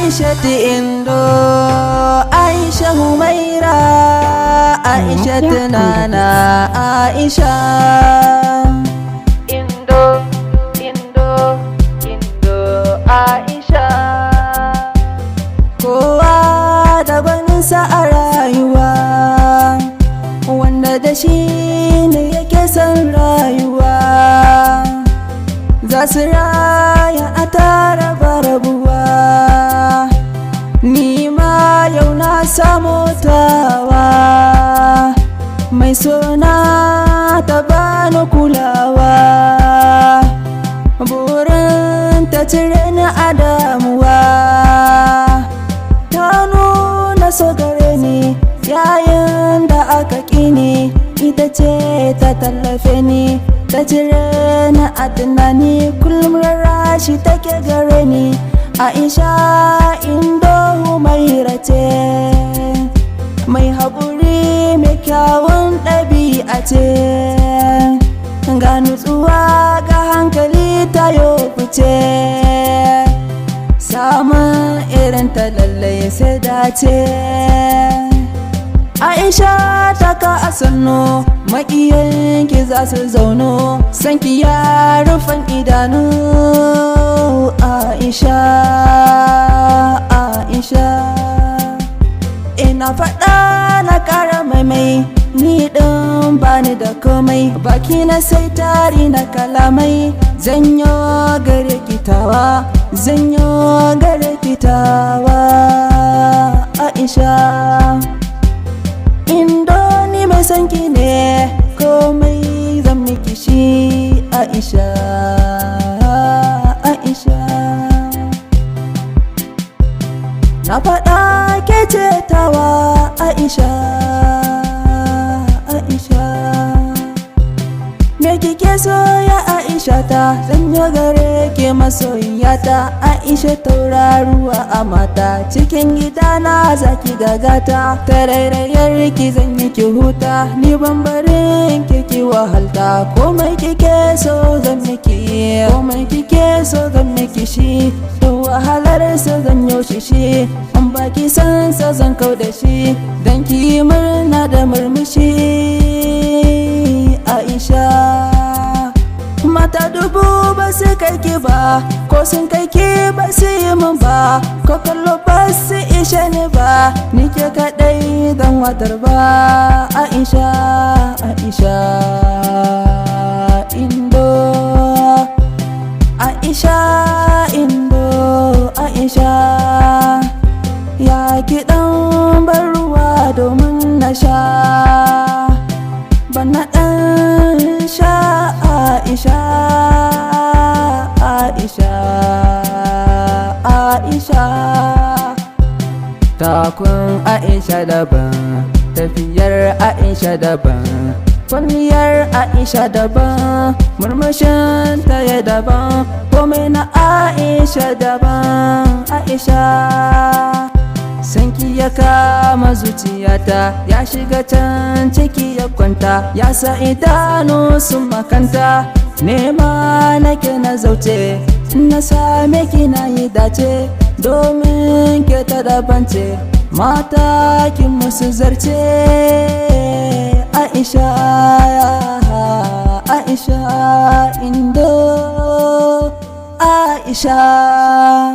Aisha Indo, Aisha Humaira, Aisha Nana, Aisha Indo, Indo, Indo, Aisha. Kowa da gwaninsa a rayuwa, wanda da shi ne yake son rayuwa. Za su raya a tara barabuwa, ni ma yau na samu tawa. Mai sona ta bani kulawa, burin ta cire ni a damuwa. Ta nuna so gare ni yayin da aka ƙini, ita ce ta tallafe ni, ta cire ni a tunani, kullum rarashi take gare ni. Aisha Indo Humaira ce, mai haƙuri mai kyawun ɗabi'a ce, ga nutsuwa ga hankali ta yo fice. Samun irin ta lallai sai dace. Aisha ta ka a sannu, maƙiyanki za su zauno, sanki ya rufan idanu. Aisha, Aisha, ina faɗa na ƙara maimai, ni ɗin bani da komai, baki na sai tari na kalamai. Zanyo gare kitawa, zanyo gare kitawa. Aisha Indo ni mai sanki ne, komai zan miki shi. Aisha, Aisha, na faɗa ke ce tawa. Aisha, Aisha, me kike so ya Aisha ta, zan yi gare ke masoyiyata. Aisha tauraruwa a mata, cikin gidana zaki gagata. Tarairayar ki zan yi ki huta, ni bambarin ki wahalta. Komai kike so zan miki, komai kike so zan miki shi. To wahalar sa zan yoshi shi, an baki san sa zan kau da shi, dan ki murna da murmushi. Aisha, mata dubu ba su kai ki ba, ko sun kai ki ba su yi min ba, ko kallo ba su ishe ni ba, ni ke kaɗai zan watar ba. Aisha, Aisha Indo, Aisha Indo, Aisha, ya ki ɗan bar ruwa domin na sha, bana ɗan sha. Aisha, Aisha, Aisha, takun Aisha daban, tafiyar Aisha daban, kwalliyar Aisha daban, murmushin ta ya daban, komai na Aisha daban. Aisha, sanki ya kama zuciyata, ya shiga can ciki ya kwanta, ya sa idanu sun makanta. Nema nake na zauce, na same ki na yi dace, domin ke ta daban ce, mata kin musu zarce. Aisha, Aisha Indo, Aisha.